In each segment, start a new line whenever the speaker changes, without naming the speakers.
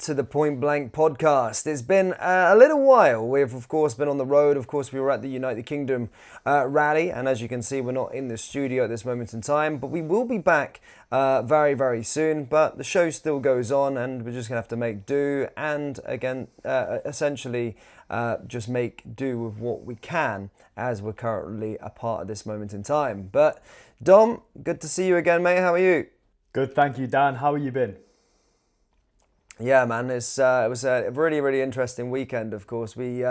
to the Point Blank podcast. It's been a little while. We've, of course, been on the road. Of course, we were at the United Kingdom rally, and as you can see, we're not in the studio at this moment in time, but we will be back very, very soon. But the show still goes on, and we're just going to have to make do, and again, essentially just make do with what we can, as we're currently a part of this moment in time. But Dom, good to see you again, mate. How are you?
Good, thank you, Dan. How have you been?
Yeah, man, it was a really, really interesting weekend, of course. We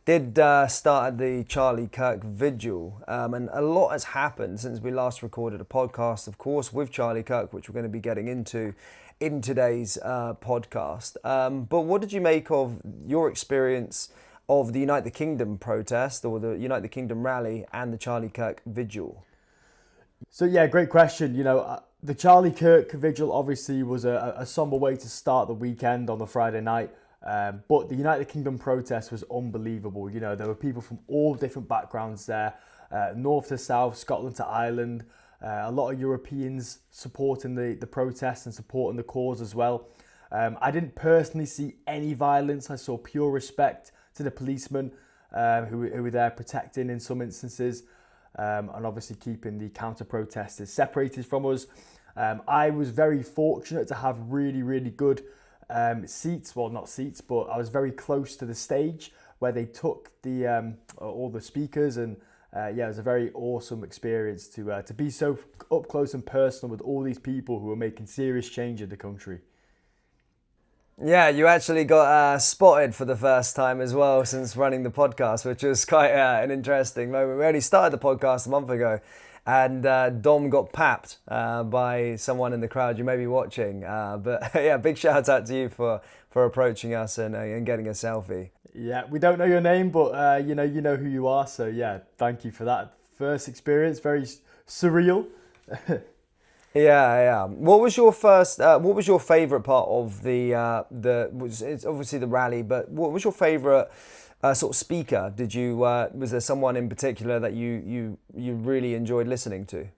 did start at the Charlie Kirk vigil, and a lot has happened since we last recorded a podcast, of course, with Charlie Kirk, which we're going to be getting into in today's podcast. But what did you make of your experience of the United Kingdom protest, or the United Kingdom rally, and the Charlie Kirk vigil?
So yeah, great question. You know, the Charlie Kirk vigil obviously was a somber way to start the weekend on the Friday night. But the United Kingdom protest was unbelievable. You know, there were people from all different backgrounds there, north to south, Scotland to Ireland, a lot of Europeans supporting the protest and supporting the cause as well. I didn't personally see any violence. I saw pure respect to the policemen who were there protecting in some instances, and obviously keeping the counter-protesters separated from us. I was very fortunate to have really, really good seats. Well, not seats, but I was very close to the stage where they took the all the speakers, and yeah, it was a very awesome experience to be so up close and personal with all these people who are making serious change in the country.
Yeah, you actually got spotted for the first time as well since running the podcast, which was quite an interesting moment. We only started the podcast a month ago, and Dom got papped by someone in the crowd you may be watching. But yeah, big shout out to you for approaching us and getting a selfie.
Yeah, we don't know your name, but you know who you are. So yeah, thank you for that first experience. Very surreal.
Yeah. What was your first? What was your favourite part of it's obviously the rally, but what was your favourite sort of speaker? Did you was there someone in particular that you really enjoyed listening to?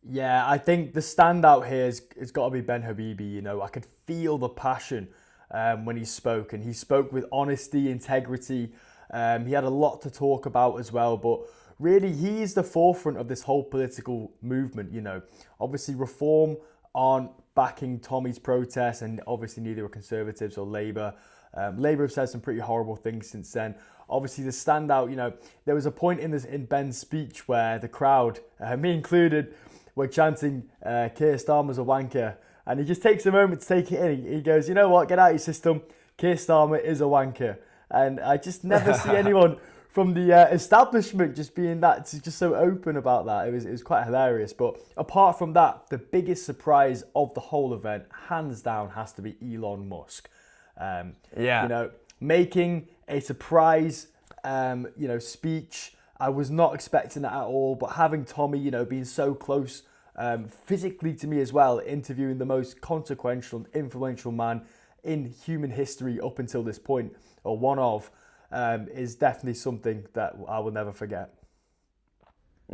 Yeah, I think the standout here it's got to be Ben Habibi. You know, I could feel the passion when he spoke, and he spoke with honesty, integrity. He had a lot to talk about as well, but really, he is the forefront of this whole political movement, you know. Obviously, Reform aren't backing Tommy's protest, and obviously neither are Conservatives or Labour. Labour have said some pretty horrible things since then. Obviously, the standout, you know, there was a point in Ben's speech where the crowd, me included, were chanting, Keir Starmer's a wanker. And he just takes a moment to take it in. He goes, you know what, get out of your system. Keir Starmer is a wanker. And I just never see anyone from the establishment just being just so open about that. It was quite hilarious. But apart from that, the biggest surprise of the whole event, hands down, has to be Elon Musk.
Yeah.
You know, making a surprise, speech. I was not expecting that at all. But having Tommy, you know, being so close physically to me as well, interviewing the most consequential and influential man in human history up until this point, or one of, is definitely something that I will never forget.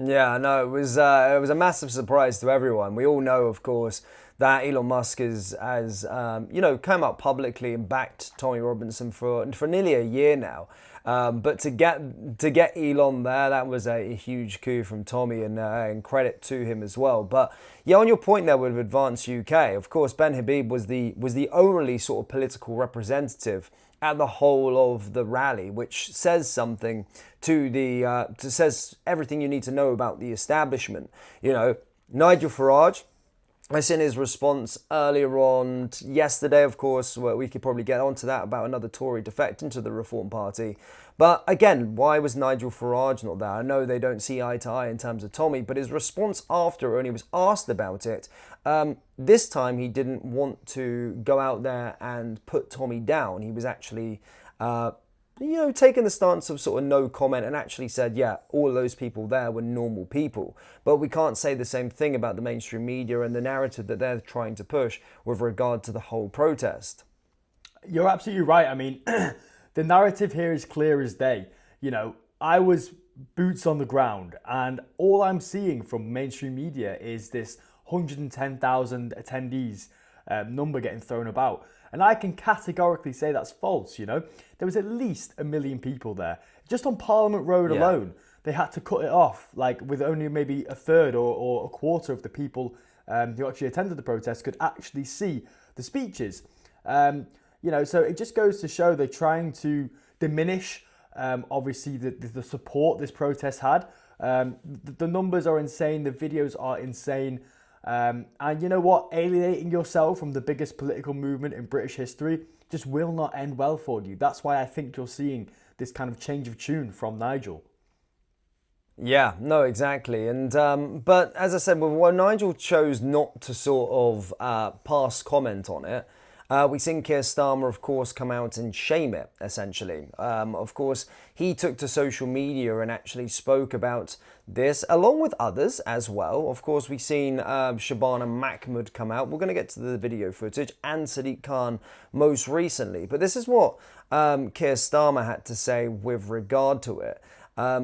Yeah, no, it was a massive surprise to everyone. We all know, of course, that Elon Musk has come out publicly and backed Tommy Robinson for nearly a year now. But to get Elon there, that was a huge coup from Tommy, and credit to him as well. But yeah, on your point there with Advance UK, of course, Ben Habib was the only sort of political representative at the whole of the rally, which says something says everything you need to know about the establishment. You know, Nigel Farage, I seen his response earlier on yesterday, of course, where we could probably get onto that about another Tory defect into the Reform Party. But again, why was Nigel Farage not there? I know they don't see eye to eye in terms of Tommy, but his response after, when he was asked about it, this time he didn't to go out there and put Tommy down. He was actually, taking the stance of sort of no comment, and actually said, yeah, all of those people there were normal people. But we can't say the same thing about the mainstream media and the narrative that they're trying to push with regard to the whole protest.
You're absolutely right. I mean, the narrative here is clear as day. You know, I was boots on the ground, and all I'm seeing from mainstream media is this 110,000 attendees number getting thrown about. And I can categorically say that's false, you know. There was at least 1 million people there. Just on Parliament Road alone, they had to cut it off, like with only maybe a third or a quarter of the people who actually attended the protest could actually see the speeches. You know, so it just goes to show they're trying to diminish, obviously, the support this protest had. The numbers are insane. The videos are insane. And you know what? Alienating yourself from the biggest political movement in British history just will not end well for you. That's why I think you're seeing this kind of change of tune from Nigel.
Yeah, no, exactly. And but as I said, well, Nigel chose not to sort of pass comment on it. We've seen Keir Starmer, of course, come out and shame it, essentially. Of course, he took to social media and actually spoke about this, along with others as well. Of course, we've seen Shabana Mahmood come out. We're going to get to the video footage, and Sadiq Khan most recently. But this is what Keir Starmer had to say with regard to it.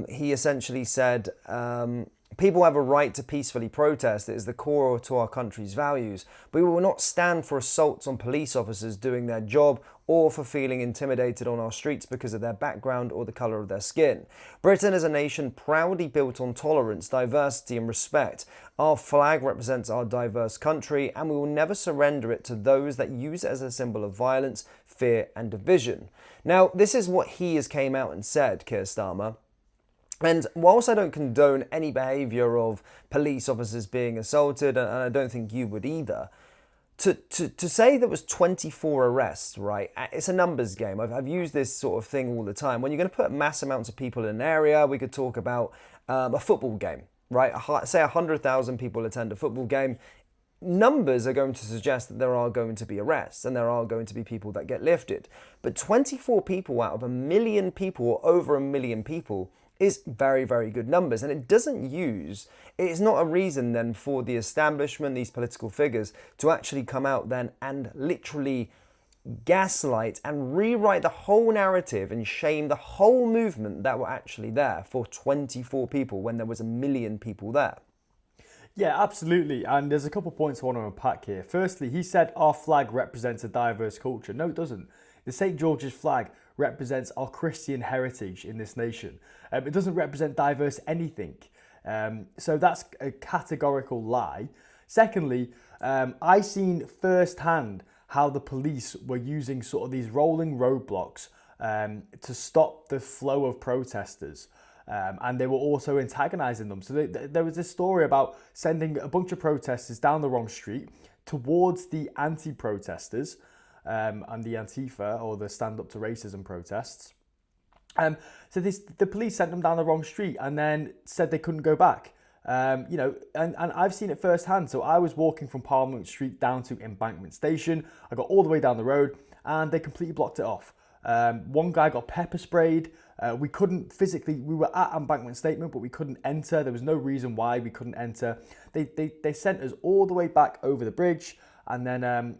He essentially said, people have a right to peacefully protest. It is the core to our country's values. We will not stand for assaults on police officers doing their job or for feeling intimidated on our streets because of their background or the colour of their skin. Britain is a nation proudly built on tolerance, diversity and respect. Our flag represents our diverse country, and we will never surrender it to those that use it as a symbol of violence, fear and division. Now, this is what he has came out and said, Keir Starmer. And whilst I don't condone any behaviour of police officers being assaulted, and I don't think you would either, to say there was 24 arrests, right, it's a numbers game. I've used this sort of thing all the time. When you're going to put mass amounts of people in an area, we could talk about a football game, right? Say 100,000 people attend a football game. Numbers are going to suggest that there are going to be arrests and there are going to be people that get lifted. But 24 people out of 1 million people, or over 1 million people, is very, very good numbers. And it's not a reason then for the establishment, these political figures, to actually come out then and literally gaslight and rewrite the whole narrative and shame the whole movement that were actually there for 24 people when there was 1 million people there.
Yeah, absolutely. And there's a couple of points I want to unpack here. Firstly, he said our flag represents a diverse culture. No, it doesn't. The St. George's flag represents our Christian heritage in this nation. It doesn't represent diverse anything. So that's a categorical lie. Secondly, I seen firsthand how the police were using sort of these rolling roadblocks to stop the flow of protesters. And they were also antagonising them. So there was this story about sending a bunch of protesters down the wrong street towards the anti-protesters and the Antifa, or the Stand Up to Racism protests. So the police sent them down the wrong street and then said they couldn't go back. You know, and I've seen it firsthand. So I was walking from Parliament Street down to Embankment Station. I got all the way down the road and they completely blocked it off. One guy got pepper sprayed. We couldn't physically, we were at Embankment Statement, but we couldn't enter. There was no reason why we couldn't enter. They sent us all the way back over the bridge and then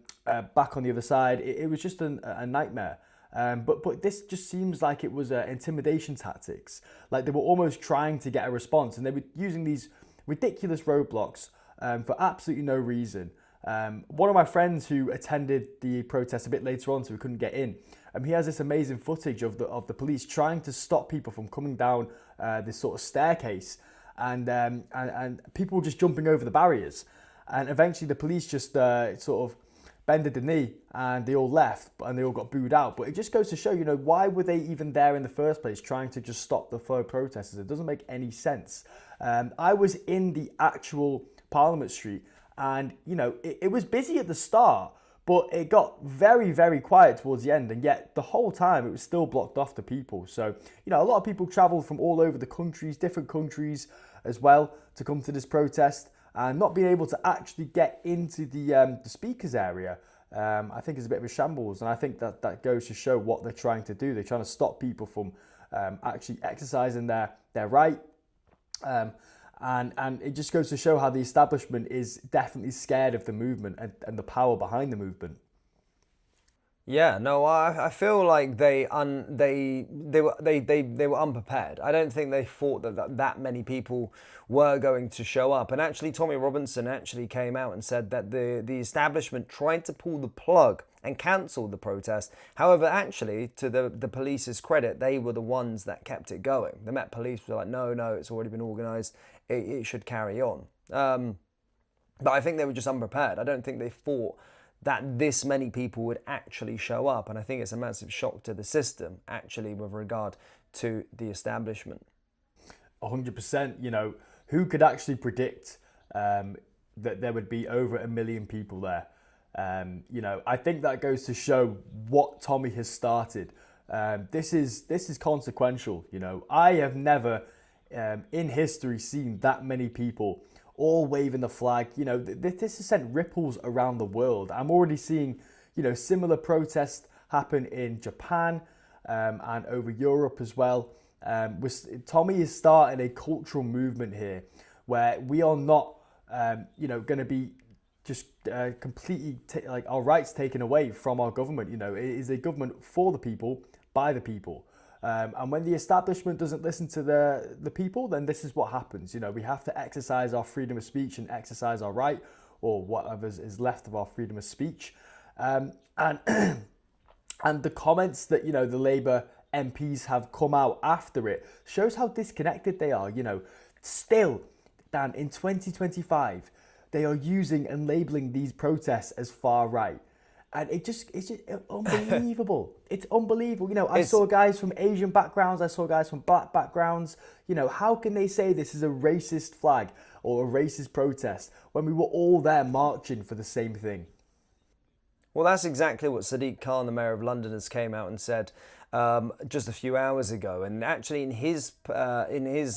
back on the other side. It was just a nightmare. But this just seems like it was intimidation tactics. Like they were almost trying to get a response, and they were using these ridiculous roadblocks for absolutely no reason. One of my friends who attended the protest a bit later on, so we couldn't get in, he has this amazing footage of the police trying to stop people from coming down this sort of staircase, and people were just jumping over the barriers, and eventually the police just sort of bended the knee and they all left and they all got booed out. But it just goes to show, you know, why were they even there in the first place, trying to just stop the flow of protesters? It doesn't make any sense. I was in the actual Parliament Street, and you know, it was busy at the start, but it got very, very quiet towards the end, and yet the whole time it was still blocked off to people. So, you know, a lot of people travelled from all over the countries, different countries as well, to come to this protest, and not being able to actually get into the speakers area, I think is a bit of a shambles. And I think that goes to show what they're trying to do. They're trying to stop people from actually exercising their right. And it just goes to show how the establishment is definitely scared of the movement and the power behind the movement.
Yeah, no, I feel like they were unprepared. I don't think they thought that many people were going to show up. And actually, Tommy Robinson actually came out and said that the establishment tried to pull the plug and cancelled the protest. However, actually, to the police's credit, they were the ones that kept it going. The Met Police were like, no, it's already been organised, it should carry on. But I think they were just unprepared. I don't think they thought that this many people would actually show up. And I think it's a massive shock to the system, actually, with regard to the establishment.
100%, you know, who could actually predict that there would be over 1 million people there? You know, I think that goes to show what Tommy has started. This is consequential. You know, I have never in history seen that many people all waving the flag. You know, this has sent ripples around the world. I'm already seeing, you know, similar protests happen in Japan and over Europe as well. Tommy is starting a cultural movement here where we are not, you know, going to be just completely like our rights taken away from our government. You know, it is a government for the people, by the people. And when the establishment doesn't listen to the people, then this is what happens. You know, we have to exercise our freedom of speech and exercise our right, or whatever is left of our freedom of speech. And and the comments that, you know, the Labour MPs have come out after it shows how disconnected they are. You know, still, Dan, in 2025, they are using and labelling these protests as far right. And it's just unbelievable. It's unbelievable. You know, I saw guys from Asian backgrounds, I saw guys from black backgrounds. You know, how can they say this is a racist flag or a racist protest when we were all there marching for the same thing?
Well, that's exactly what Sadiq Khan, the Mayor of London, has came out and said just a few hours ago. And actually, in his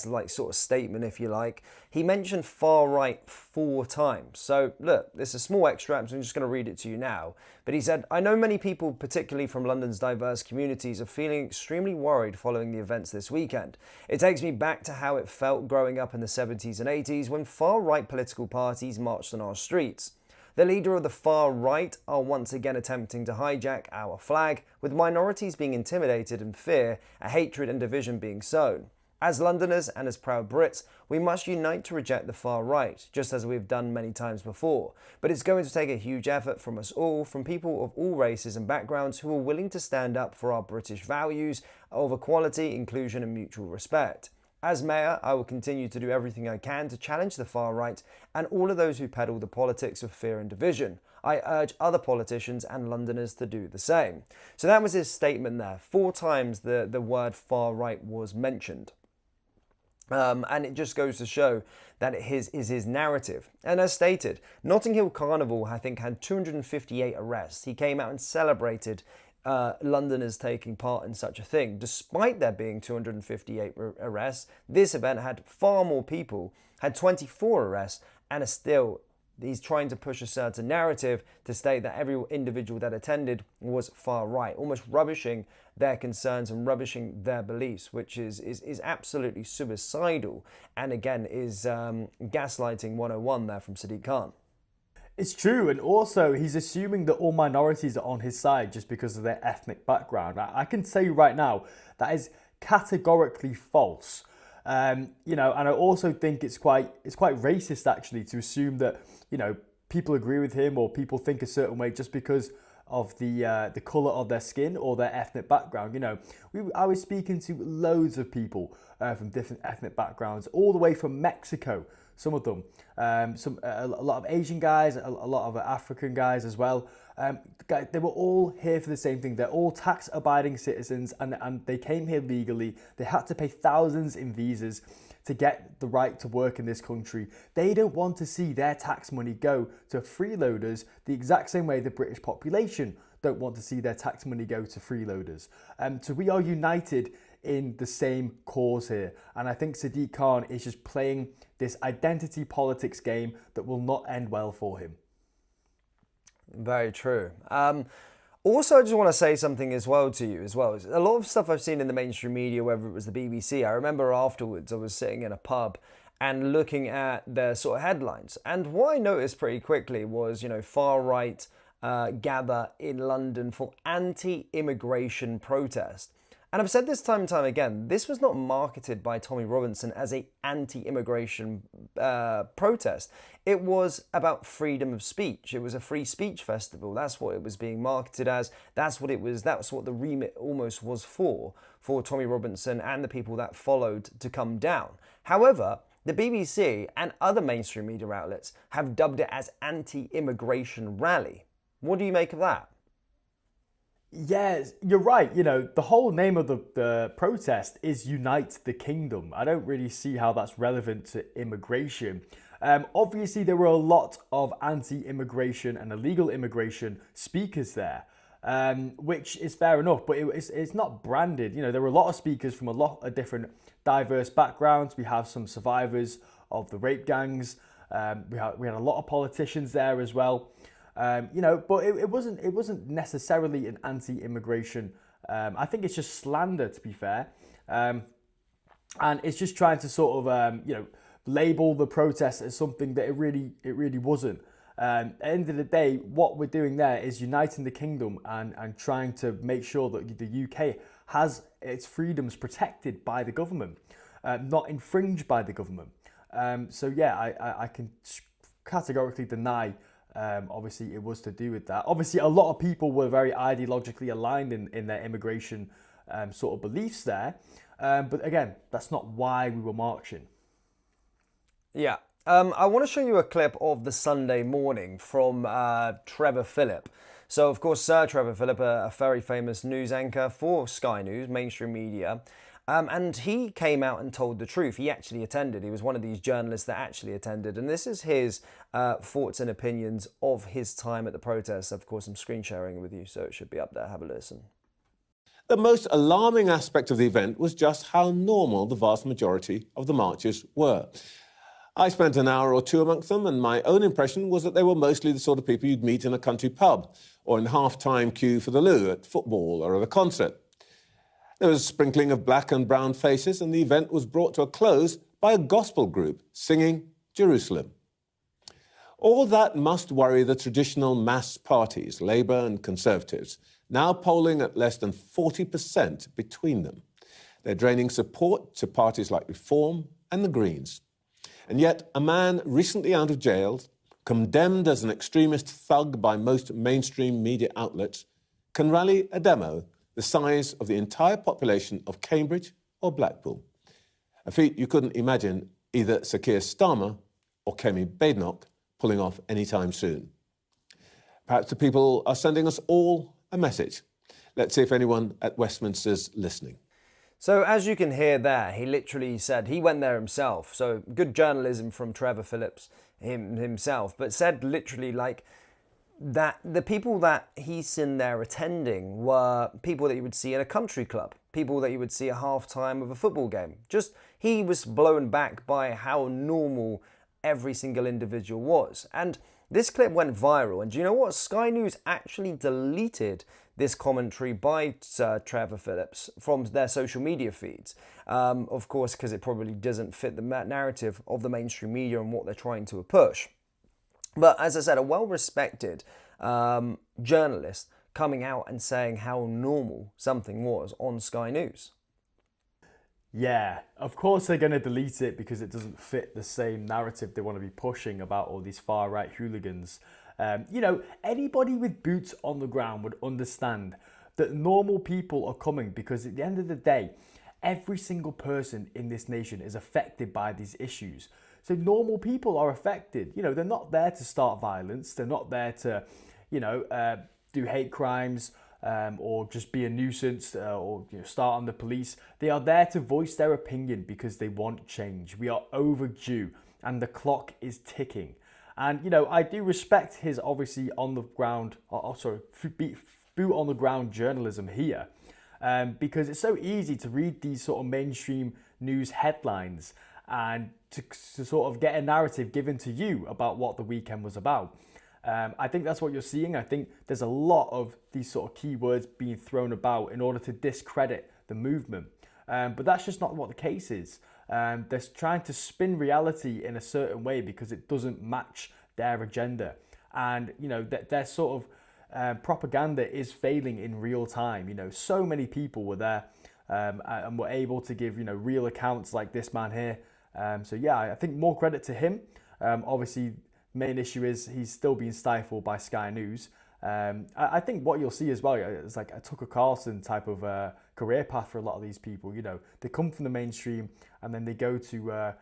like sort of statement, if you like, he mentioned far right 4 times. So look, this is a small extract. So I'm just going to read it to you now. But he said, "I know many people, particularly from London's diverse communities, are feeling extremely worried following the events this weekend. It takes me back to how it felt growing up in the 70s and 80s when far right political parties marched on our streets. The leader of the far right are once again attempting to hijack our flag, with minorities being intimidated and fear, a hatred and division being sown. As Londoners and as proud Brits, we must unite to reject the far right, just as we've done many times before. But it's going to take a huge effort from us all, from people of all races and backgrounds who are willing to stand up for our British values of equality, inclusion and mutual respect. As Mayor, I will continue to do everything I can to challenge the far right and all of those who peddle the politics of fear and division. I urge other politicians and Londoners to do the same." So that was his statement there. 4 times the word far right was mentioned. And it just goes to show that it is his narrative. And as stated, Notting Hill Carnival, I think, had 258 arrests. He came out and celebrated Londoners taking part in such a thing. Despite there being 258 arrests, this event had far more people, had 24 arrests, and he's trying to push a certain narrative to state that every individual that attended was far right, almost rubbishing their concerns and rubbishing their beliefs, which is absolutely suicidal, and again is gaslighting 101 there from Sadiq Khan.
It's true, and also he's assuming that all minorities are on his side just because of their ethnic background. I can tell you right now that is categorically false. You know, and I also think it's quite racist actually to assume that, you know, people agree with him or people think a certain way just because of the colour of their skin or their ethnic background. You know, I was speaking to loads of people from different ethnic backgrounds, all the way from Mexico. Some of them, a lot of Asian guys, a lot of African guys as well. They were all here for the same thing. They're all tax-abiding citizens, and they came here legally. They had to pay thousands in visas to get the right to work in this country. They don't want to see their tax money go to freeloaders the exact same way the British population don't want to see their tax money go to freeloaders. So we are united in the same cause here. And I think Sadiq Khan is just playing this identity politics game that will not end well for him.
Very true. Also, I just want to say something as well to you as well. A lot of stuff I've seen in the mainstream media, whether it was the BBC, I remember afterwards I was sitting in a pub and looking at their sort of headlines. And what I noticed pretty quickly was, you know, far right gather in London for anti-immigration protest. And I've said this time and time again, this was not marketed by Tommy Robinson as a anti-immigration protest. It was about freedom of speech. It was a free speech festival. That's what it was being marketed as. That's what it was. That's what the remit almost was for Tommy Robinson and the people that followed to come down. However, the BBC and other mainstream media outlets have dubbed it as anti-immigration rally. What do you make of that?
Yes, you're right. The whole name of the protest is Unite the Kingdom. I don't really see how that's relevant to immigration. Obviously, there were a lot of anti-immigration and illegal immigration speakers there, which is fair enough, but it's not branded. There were a lot of speakers from a lot of different diverse backgrounds. We have some survivors of the rape gangs. We had a lot of politicians there as well. But it wasn't necessarily an anti-immigration. I think it's just slander, to be fair, and it's just trying to sort of label the protest as something that it really wasn't. At the end of the day, what we're doing there is uniting the kingdom and trying to make sure that the UK has its freedoms protected by the government, not infringed by the government. I can categorically deny. Obviously, it was to do with that. Obviously, a lot of people were very ideologically aligned in their immigration sort of beliefs there. But again, that's not why we were marching.
Yeah. I want to show you a clip of the Sunday morning from Trevor Phillips. So, of course, Sir Trevor Phillips, a very famous news anchor for Sky News, mainstream media. And he came out and told the truth. He actually attended. He was one of these journalists that actually attended. And this is his thoughts and opinions of his time at the protests. Of course, I'm screen sharing with you, so it should be up there. Have a listen.
The most alarming aspect of the event was just how normal the vast majority of the marchers were. I spent an hour or two amongst them, and my own impression was that they were mostly the sort of people you'd meet in a country pub or in half-time queue for the loo at football or at a concert. There was a sprinkling of black and brown faces, and the event was brought to a close by a gospel group singing Jerusalem. All that must worry the traditional mass parties, Labour and Conservatives, now polling at less than 40% between them. They're draining support to parties like Reform and the Greens. And yet, a man recently out of jail, condemned as an extremist thug by most mainstream media outlets, can rally a demo the size of the entire population of Cambridge or Blackpool. A feat you couldn't imagine either Sir Keir Starmer or Kemi Badenoch pulling off anytime soon. Perhaps the people are sending us all a message. Let's see if anyone at Westminster's listening.
So as you can hear there, he literally said he went there himself. So good journalism from Trevor Phillips himself, but said literally like that the people that he's seen there attending were people that you would see in a country club, people that you would see at half-time of a football game. Just he was blown back by how normal every single individual was. And this clip went viral. And do you know what? Sky News actually deleted this commentary by Sir Trevor Phillips from their social media feeds. Of course, because it probably doesn't fit the narrative of the mainstream media and what they're trying to push. But as I said, a well-respected journalist coming out and saying how normal something was on Sky News.
Yeah, of course they're going to delete it because it doesn't fit the same narrative they want to be pushing about all these far-right hooligans. Anybody with boots on the ground would understand that normal people are coming because at the end of the day, every single person in this nation is affected by these issues. So normal people are affected. They're not there to start violence. They're not there to, do hate crimes or just be a nuisance or start on the police. They are there to voice their opinion because they want change. We are overdue and the clock is ticking. And, I do respect his obviously on the ground, boot on the ground journalism here because it's so easy to read these sort of mainstream news headlines and to sort of get a narrative given to you about what the weekend was about. I think that's what you're seeing. I think there's a lot of these sort of keywords being thrown about in order to discredit the movement. But that's just not what the case is. They're trying to spin reality in a certain way because it doesn't match their agenda. And, their sort of propaganda is failing in real time. So many people were there and were able to give, real accounts like this man here. So yeah, I think more credit to him. Obviously, main issue is he's still being stifled by Sky News. I think what you'll see as well is like a Tucker Carlson type of career path for a lot of these people. They come from the mainstream and then they go to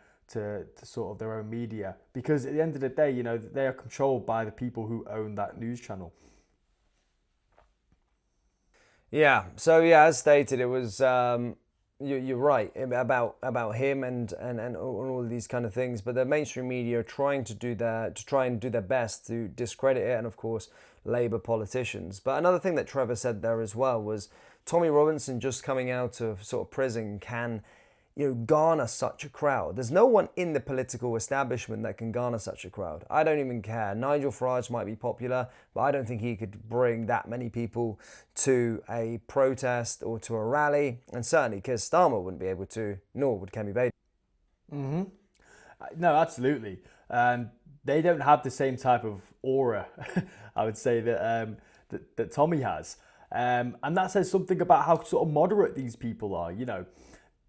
sort of their own media, because at the end of the day, they are controlled by the people who own that news channel.
Yeah. So yeah, as stated, it was you're right about him and all of these kind of things. But the mainstream media are trying to try and do their best to discredit it, and of course, Labour politicians. But another thing that Trevor said there as well was Tommy Robinson just coming out of sort of prison can, garner such a crowd. There's no one in the political establishment that can garner such a crowd. I don't even care. Nigel Farage might be popular, but I don't think he could bring that many people to a protest or to a rally. And certainly Keir Starmer wouldn't be able to, nor would Kemi Bader.
Mm-hmm. No, absolutely. They don't have the same type of aura, I would say, that Tommy has. And that says something about how sort of moderate these people are,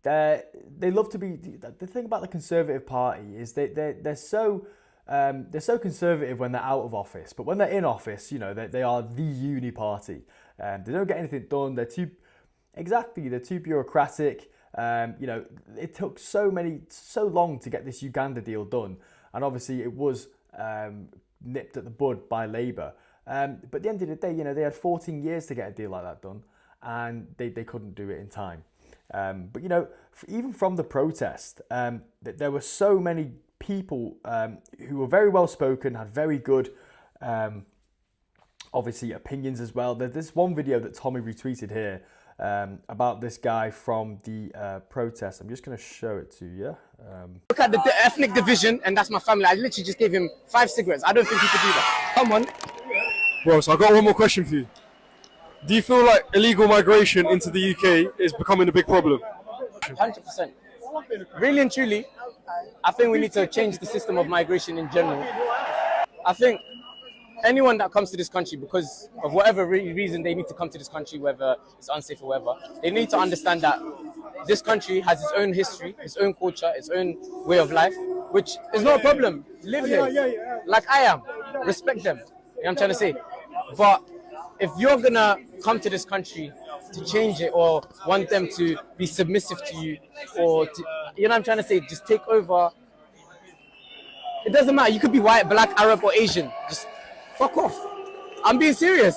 They love to be. The thing about the Conservative Party is they're so conservative when they're out of office, but when they're in office, they are the uni party. They don't get anything done. They're too bureaucratic. It took so long to get this Uganda deal done, and obviously it was nipped at the bud by Labour. But at the end of the day, they had 14 years to get a deal like that done, and they couldn't do it in time. But even from the protest, there were so many people who were very well spoken, had very good, obviously, opinions as well. There's this one video that Tommy retweeted here about this guy from the protest. I'm just going to show it to you.
Look at the ethnic division, and that's my family. I literally just gave him 5 cigarettes. I don't think he could do that. Come on.
Bro, so I got one more question for you. Do you feel like illegal migration into the UK is becoming a big problem?
100%. Really and truly, I think we need to change the system of migration in general. I think anyone that comes to this country, because of whatever reason they need to come to this country, whether it's unsafe or whatever, they need to understand that this country has its own history, its own culture, its own way of life, which is not a problem. Live here, like I am. Respect them. You know what I'm trying to say? But if you're gonna come to this country to change it, or want them to be submissive to you, or to, you know what I'm trying to say, just take over. It doesn't matter. You could be white, black, Arab, or Asian. Just fuck off. I'm being serious.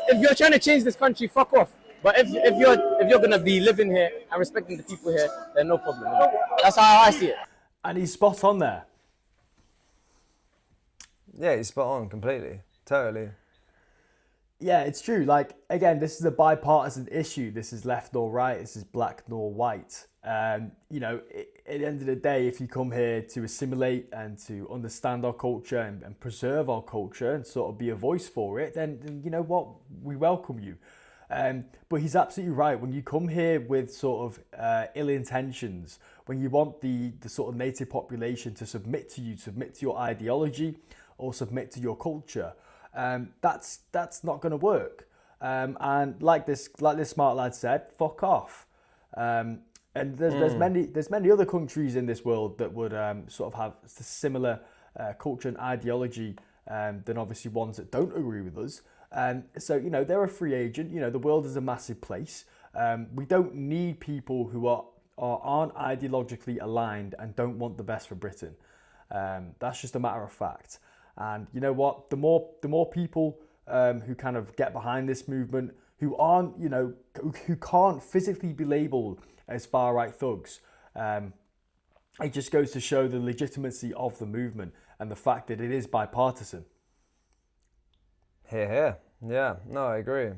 If you're trying to change this country, fuck off. But if you're gonna be living here and respecting the people here, then no problem. That's how I see it.
And he's spot on there.
Yeah, he's spot on completely, totally.
Yeah, it's true. Like, again, this is a bipartisan issue. This is left nor right. This is black nor white. At the end of the day, if you come here to assimilate and to understand our culture and preserve our culture and sort of be a voice for it, then you know what? We welcome you. But he's absolutely right. When you come here with sort of ill intentions, when you want the sort of native population to submit to you, submit to your ideology, or submit to your culture, that's not going to work. And like this smart lad said, fuck off. And there's many other countries in this world that would sort of have a similar culture and ideology than obviously ones that don't agree with us. So they're a free agent. The world is a massive place. We don't need people who aren't ideologically aligned and don't want the best for Britain. That's just a matter of fact. And you know what? The more people who kind of get behind this movement, who aren't, who can't physically be labelled as far-right thugs, it just goes to show the legitimacy of the movement and the fact that it is bipartisan.
Here. Yeah, no, I agree.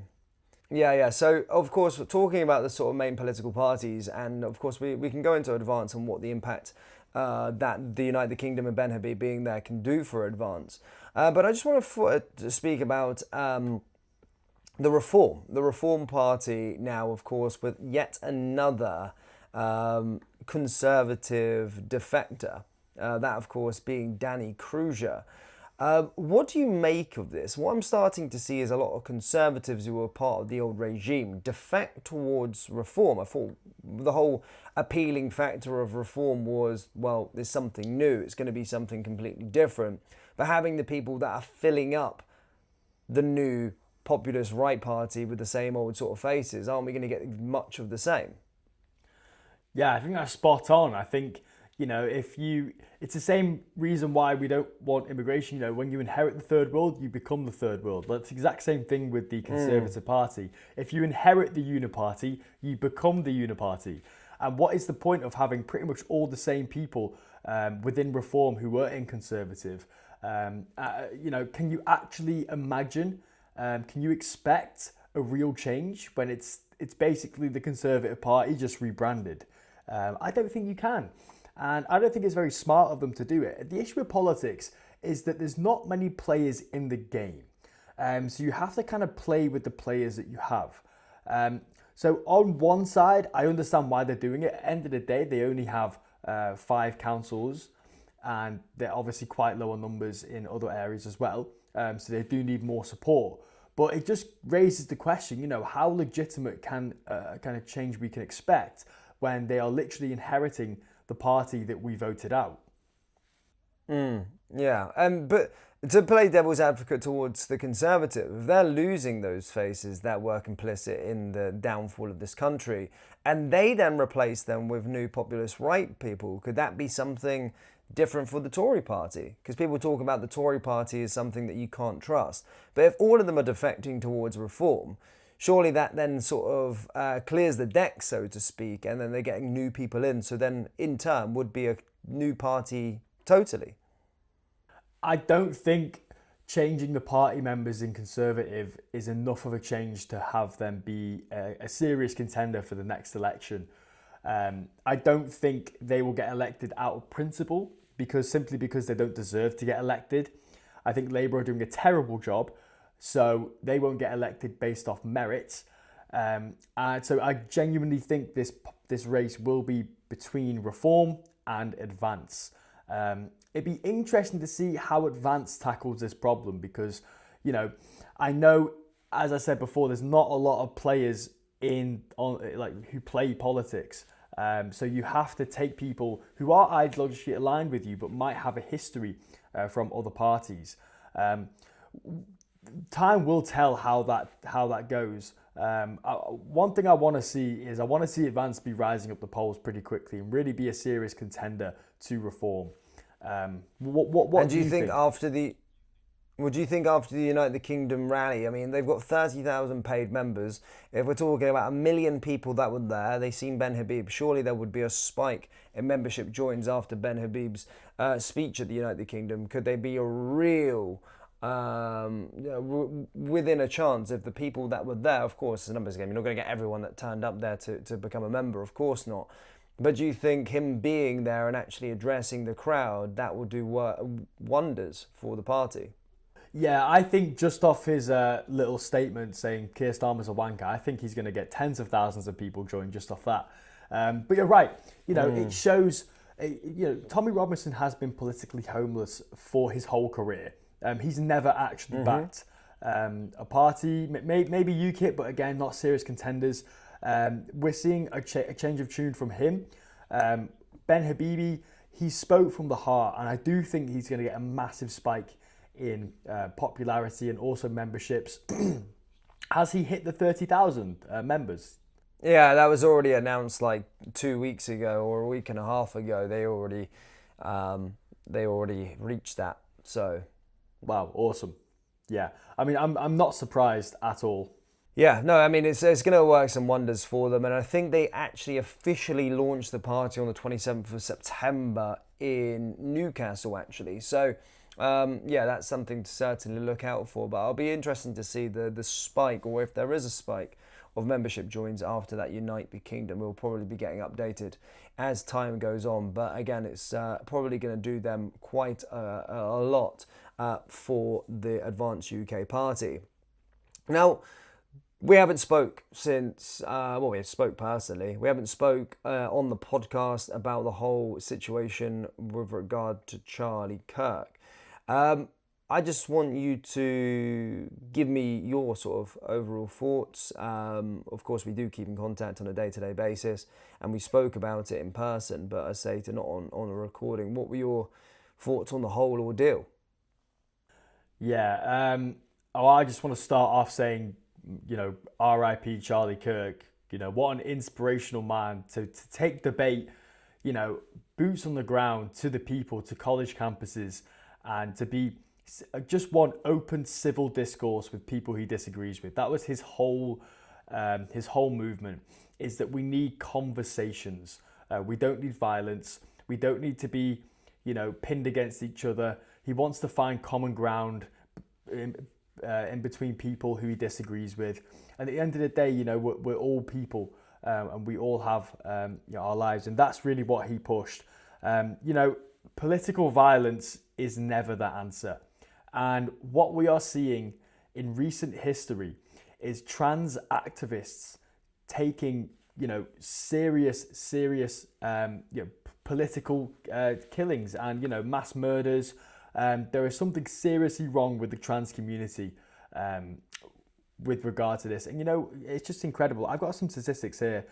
Yeah. So, of course, talking about the sort of main political parties, and of course, we can go into Advance and what the impact that the United Kingdom and Ben Habib being there can do for Advance. But I just want to speak about the Reform Party now, of course, with yet another conservative defector. That, of course, being Danny Kruger. What do you make of this? What I'm starting to see is a lot of conservatives who were part of the old regime defect towards reform. I thought the whole appealing factor of reform was, well, there's something new. It's going to be something completely different. But having the people that are filling up the new populist right party with the same old sort of faces, aren't we going to get much of the same?
Yeah, I think that's spot on. I think, it's the same reason why we don't want immigration. When you inherit the third world, you become the third world. That's the exact same thing with the Conservative Party. If you inherit the Uniparty, you become the Uniparty. And what is the point of having pretty much all the same people within Reform who were in Conservative? Can you actually imagine, can you expect a real change when it's basically the Conservative Party just rebranded? I don't think you can. And I don't think it's very smart of them to do it. The issue with politics is that there's not many players in the game. So you have to kind of play with the players that you have. So on one side, I understand why they're doing it. At the end of the day, they only have 5 councils, and they're obviously quite low on numbers in other areas as well. So they do need more support. But it just raises the question, how legitimate kind of change we can expect when they are literally inheriting the party that we voted out.
Yeah, but to play devil's advocate towards the Conservative, they're losing those faces that were complicit in the downfall of this country, and they then replace them with new populist right people. Could that be something different for the Tory party? Because people talk about the Tory party as something that you can't trust. But if all of them are defecting towards reform, surely that then sort of clears the deck, so to speak, and then they're getting new people in. So then, in turn, would be a new party totally.
I don't think changing the party members in Conservative is enough of a change to have them be a serious contender for the next election. I don't think they will get elected out of principle, simply because they don't deserve to get elected. I think Labour are doing a terrible job, so they won't get elected based off merit. So I genuinely think this race will be between Reform and Advance. It'd be interesting to see how Advance tackles this problem because, I know, as I said before, there's not a lot of players who play politics. So you have to take people who are ideologically aligned with you but might have a history from other parties. Time will tell how that goes. One thing I want to see Advance be rising up the polls pretty quickly and really be a serious contender to Reform. What do you think
after the? What do you think after the United Kingdom rally? I mean, they've got 30,000 paid members. If we're talking about 1 million people that were there, they've seen Ben Habib. Surely there would be a spike in membership joins after Ben Habib's speech at the United Kingdom. Could they be a real within a chance if the people that were there? Of course, it's a numbers game. You're not going to get everyone that turned up there to become a member. Of course not. But do you think him being there and actually addressing the crowd, that will do wonders for the party?
Yeah, I think just off his little statement saying Keir Starmer's a wanker, I think he's going to get tens of thousands of people join just off that. But you're right. It shows, Tommy Robinson has been politically homeless for his whole career. He's never actually backed a party, maybe UKIP, but again, not serious contenders. We're seeing a change of tune from him. Ben Habibi, he spoke from the heart, and I do think he's going to get a massive spike in popularity and also memberships. Has he hit the 30,000 members?
Yeah, that was already announced like 2 weeks ago or a week and a half ago. They already reached that. So,
wow, awesome. Yeah, I mean, I'm not surprised at all.
Yeah, no, I mean, it's going to work some wonders for them. And I think they actually officially launched the party on the 27th of September in Newcastle, actually. So, yeah, that's something to certainly look out for. But I'll be interested to see the spike, or if there is a spike, of membership joins after that Unite the Kingdom. We'll probably be getting updated as time goes on. But again, it's probably going to do them quite a lot for the Advance UK Party. Now, we haven't spoke since, we spoke personally. We haven't spoke on the podcast about the whole situation with regard to Charlie Kirk. I just want you to give me your sort of overall thoughts. Of course, we do keep in contact on a day-to-day basis, and we spoke about it in person, but I say to not on a recording. What were your thoughts on the whole ordeal?
Yeah, I just want to start off saying, R.I.P. Charlie Kirk. What an inspirational man to take debate, boots on the ground to the people, to college campuses, and to be just one open civil discourse with people he disagrees with. That was his whole movement, is that we need conversations. We don't need violence. We don't need to be, pinned against each other. He wants to find common ground in between people who he disagrees with. And at the end of the day, we're all people, and we all have our lives, and that's really what he pushed. Political violence is never the answer. And what we are seeing in recent history is trans activists taking, serious, political killings and, mass murders. There is something seriously wrong with the trans community with regard to this. And, it's just incredible. I've got some statistics here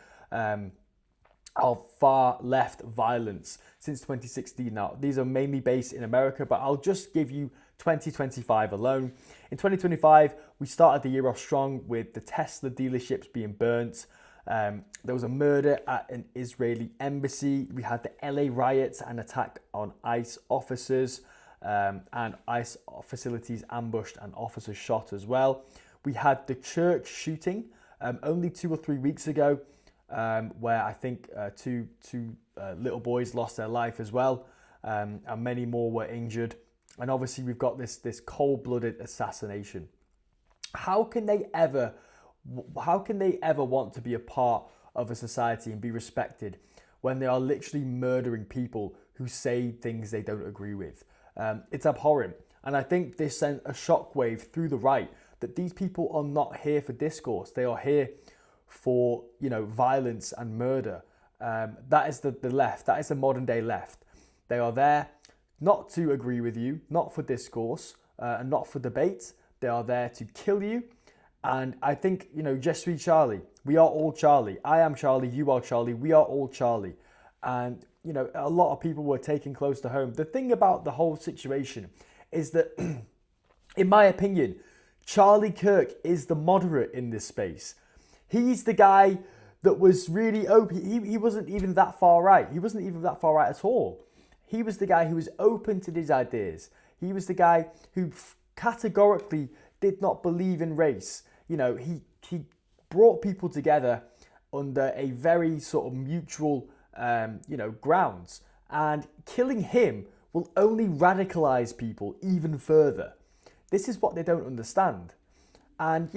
of far left violence since 2016. Now, these are mainly based in America, but I'll just give you 2025 alone. In 2025, we started the year off strong with the Tesla dealerships being burnt. There was a murder at an Israeli embassy. We had the LA riots and attack on ICE officers, and ICE facilities ambushed and officers shot as well. We had the church shooting only 2 or 3 weeks ago, where I think two little boys lost their life as well, and many more were injured. And obviously we've got this cold-blooded assassination. How can they ever want to be a part of a society and be respected when they are literally murdering people who say things they don't agree with? It's abhorrent. And I think this sent a shockwave through the right that these people are not here for discourse. They are here for, violence and murder. That is the left. That is the modern day left. They are there not to agree with you, not for discourse, and not for debate. They are there to kill you. And I think, Je suis Charlie. We are all Charlie. I am Charlie. You are Charlie. We are all Charlie. And, a lot of people were taken close to home. The thing about the whole situation is that, in my opinion, Charlie Kirk is the moderate in this space. He's the guy that was really open. He wasn't even that far right. He wasn't even that far right at all. He was the guy who was open to these ideas. He was the guy who categorically did not believe in race. He brought people together under a very sort of mutual, grounds. And killing him will only radicalize people even further. This is what they don't understand. And,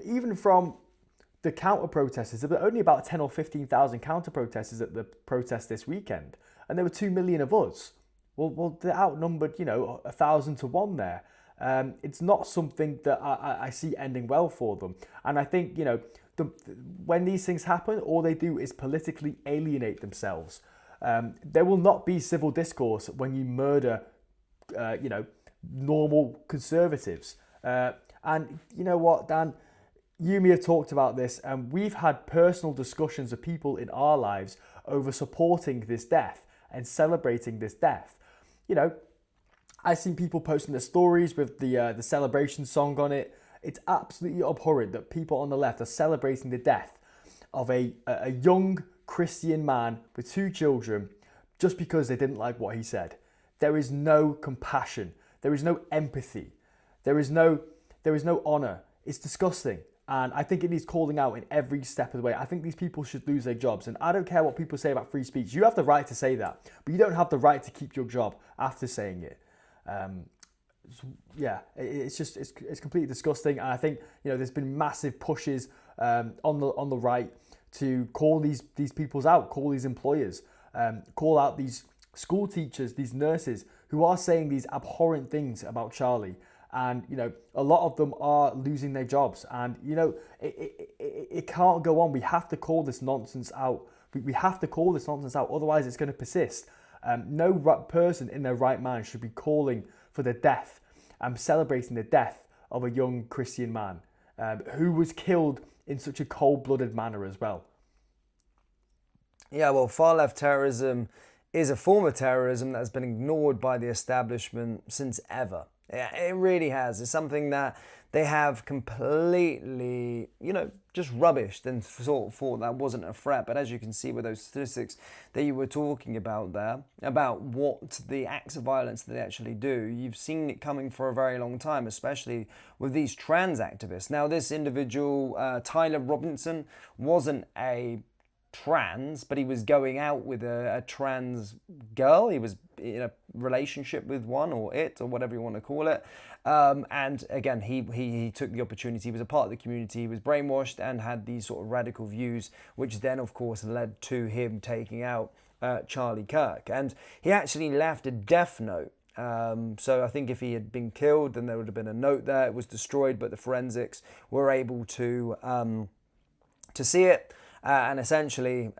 even from the counter-protesters, there were only about 10 or 15,000 counter-protesters at the protest this weekend. And there were 2 million of us. Well, they're outnumbered, 1,000 to 1 there. It's not something that I see ending well for them. And I think, when these things happen, all they do is politically alienate themselves. There will not be civil discourse when you murder, normal conservatives. And you know what, Dan? You and me have talked about this, and we've had personal discussions of people in our lives over supporting this death and celebrating this death. I've seen people posting their stories with the celebration song on it. It's absolutely abhorrent that people on the left are celebrating the death of a young Christian man with 2 children just because they didn't like what he said. There is no compassion. There is no empathy. There is no honor. It's disgusting. And I think it needs calling out in every step of the way. I think these people should lose their jobs. And I don't care what people say about free speech. You have the right to say that, but you don't have the right to keep your job after saying it. It's completely disgusting. And I think, there's been massive pushes on the right to call these peoples out, call these employers, call out these school teachers, these nurses who are saying these abhorrent things about Charlie. And, a lot of them are losing their jobs. And, it can't go on. We have to call this nonsense out. We have to call this nonsense out. Otherwise, it's going to persist. No person in their right mind should be calling for the death celebrating the death of a young Christian man who was killed in such a cold-blooded manner as well.
Yeah, well, far-left terrorism is a form of terrorism that's been ignored by the establishment since ever. Yeah, it really has. It's something that they have completely, just rubbished and sort of thought that wasn't a threat. But as you can see with those statistics that you were talking about there, about what the acts of violence that they actually do, you've seen it coming for a very long time, especially with these trans activists. Now, this individual, Tyler Robinson, wasn't a trans, but he was going out with a trans girl. He was in a relationship with one, or whatever you want to call it. And again, he took the opportunity. He was a part of the community. He was brainwashed and had these sort of radical views, which then, of course, led to him taking out Charlie Kirk. And he actually left a death note. So I think if he had been killed, then there would have been a note there. It was destroyed, but the forensics were able to see it. And essentially,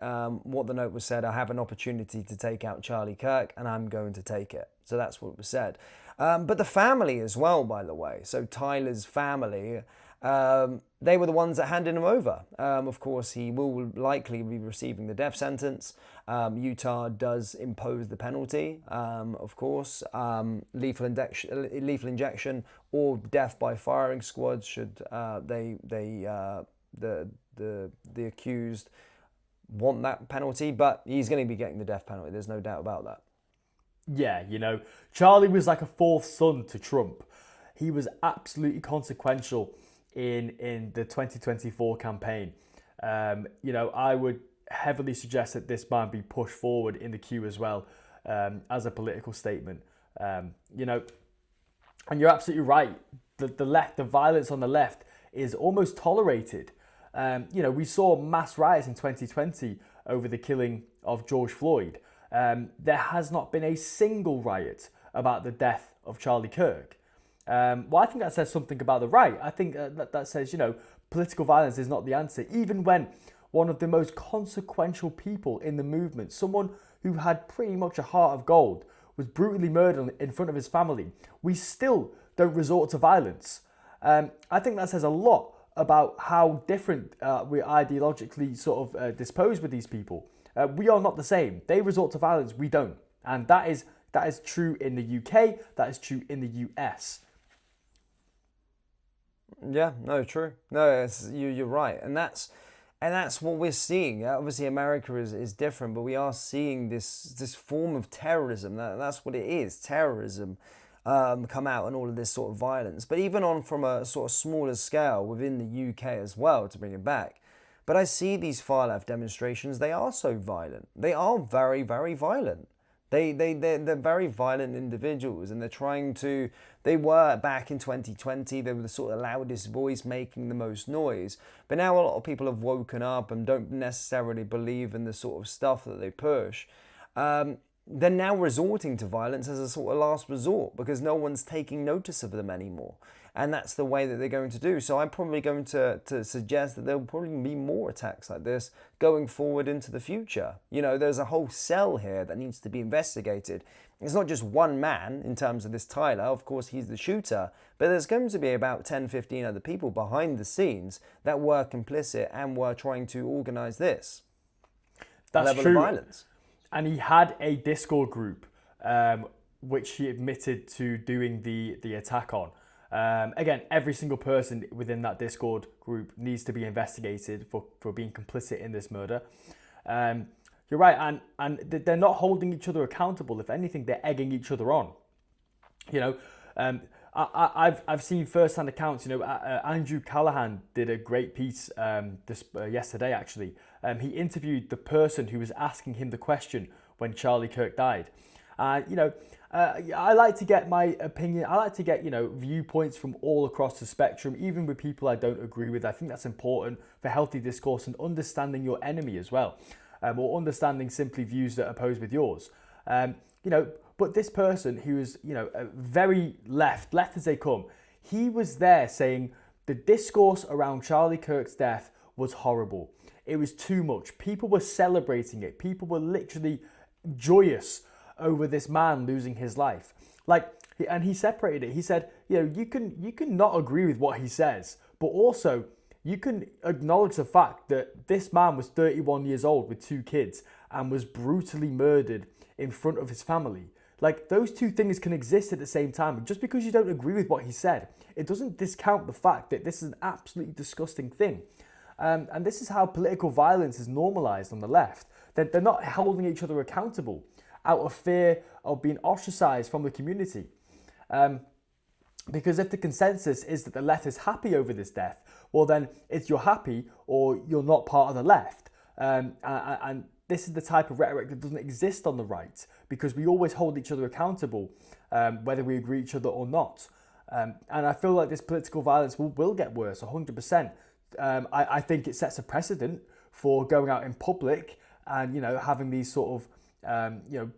what the note was said, I have an opportunity to take out Charlie Kirk, and I'm going to take it. So that's what was said. But the family as well, by the way. So Tyler's family, they were the ones that handed him over. Of course, he will likely be receiving the death sentence. Utah does impose the penalty, of course. Lethal injection or death by firing squad should the accused want that penalty, but he's going to be getting the death penalty. There's no doubt about that.
Yeah, Charlie was like a fourth son to Trump. He was absolutely consequential in the 2024 campaign. I would heavily suggest that this man be pushed forward in the queue as well, as a political statement. And you're absolutely right. The violence on the left is almost tolerated. We saw mass riots in 2020 over the killing of George Floyd. There has not been a single riot about the death of Charlie Kirk. Well, I think that says something about the right. I think that says, political violence is not the answer. Even when one of the most consequential people in the movement, someone who had pretty much a heart of gold, was brutally murdered in front of his family, we still don't resort to violence. I think that says a lot about how different we're ideologically sort of disposed with these people. We are not the same. They resort to violence, we don't. And that is true in the UK, that is true in the US.
Yeah, no, true. No, you're right. And that's what we're seeing. Obviously, America is different, but we are seeing this form of terrorism. That's what it is, terrorism. Come out and all of this sort of violence, but even from a sort of smaller scale within the UK as well, to bring it back. But I see these far left demonstrations, they are so violent. They are very, very violent. They're very violent individuals, and they were back in 2020, they were the sort of loudest voice making the most noise. But now a lot of people have woken up and don't necessarily believe in the sort of stuff that they push. They're now resorting to violence as a sort of last resort because no one's taking notice of them anymore. And that's the way that they're going to do. So I'm probably going to suggest that there will probably be more attacks like this going forward into the future. There's a whole cell here that needs to be investigated. It's not just one man in terms of this Tyler. Of course, he's the shooter. But there's going to be about 10, 15 other people behind the scenes that were complicit and were trying to organize this level of violence.
And he had a Discord group, which he admitted to doing the attack on. Again, every single person within that Discord group needs to be investigated for being complicit in this murder. You're right, and they're not holding each other accountable. If anything, they're egging each other on. I've seen first-hand accounts. Andrew Callahan did a great piece yesterday, actually. He interviewed the person who was asking him the question when Charlie Kirk died. I like to get my opinion. I like to get, viewpoints from all across the spectrum, even with people I don't agree with. I think that's important for healthy discourse and understanding your enemy as well, or understanding simply views that oppose with yours. But this person who is, very left as they come, he was there saying the discourse around Charlie Kirk's death was horrible. It was too much. People were celebrating it. People were literally joyous over this man losing his life. Like, He separated it. He said, you can not agree with what he says, but also you can acknowledge the fact that this man was 31 years old with 2 kids and was brutally murdered in front of his family. Like, those two things can exist at the same time. Just because you don't agree with what he said, it doesn't discount the fact that this is an absolutely disgusting thing. And this is how political violence is normalized on the left. They're not holding each other accountable out of fear of being ostracized from the community. Because if the consensus is that the left is happy over this death, well then it's you're happy or you're not part of the left. And this is the type of rhetoric that doesn't exist on the right, because we always hold each other accountable, whether we agree with each other or not. And I feel like this political violence will get worse, 100%. I think it sets a precedent for going out in public and, having these sort of,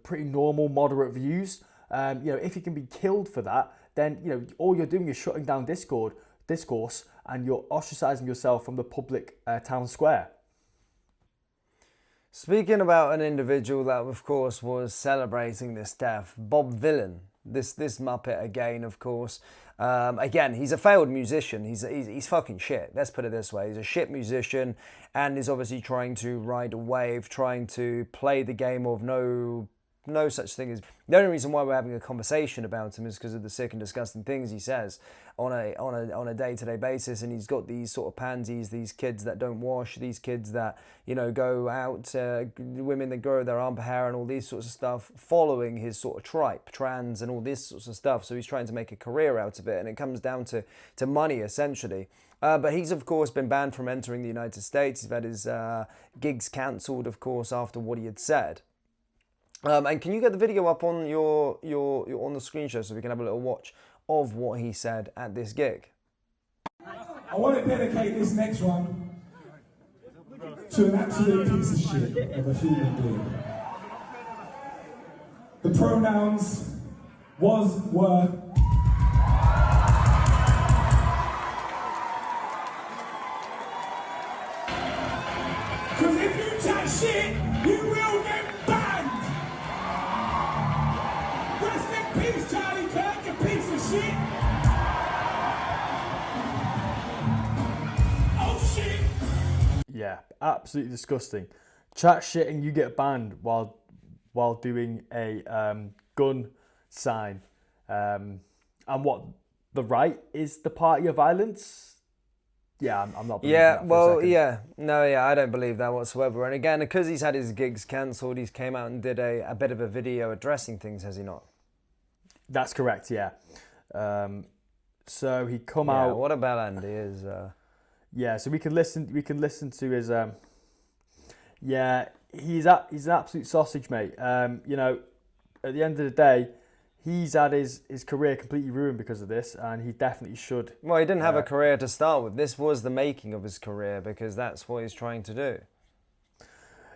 pretty normal, moderate views. If you can be killed for that, then, all you're doing is shutting down discourse, and you're ostracizing yourself from the public town square.
Speaking about an individual that, of course, was celebrating this death, Bob Vylan, this Muppet again, of course. Again, he's a failed musician. He's fucking shit. Let's put it this way. He's a shit musician and is obviously trying to ride a wave, trying to play the game of no such thing as... The only reason why we're having a conversation about him is because of the sick and disgusting things he says on a day-to-day basis, and he's got these sort of pansies, these kids that don't wash, these kids that, go out, women that grow their armpit hair and all these sorts of stuff, following his sort of tripe, trans and all this sorts of stuff. So he's trying to make a career out of it, and it comes down to money, essentially. But he's, of course, been banned from entering the United States. He's had his gigs cancelled, of course, after what he had said. And can you get the video up on your on the screen show so we can have a little watch of what he said at this gig?
I want to dedicate this next one to an absolute piece of shit of a human being. The pronouns was, were. Because if you chat shit, you will get banned. Rest in peace, Charlie Kirk, you piece of shit. Oh shit.
Yeah, absolutely disgusting. Chat shit and you get banned while doing a gun sign. And what, the right is the party of violence? Yeah, I'm not believing that for a second.
I don't believe that whatsoever. And again, because he's had his gigs cancelled, he's came out and did a bit of a video addressing things, has he not?
That's correct, yeah. So he come out.
What about Andy?
Yeah, so we can listen to his. He's an absolute sausage, mate. At the end of the day, he's had his career completely ruined because of this, and he definitely should.
Well, he didn't have a career to start with. This was the making of his career, because that's what he's trying to do.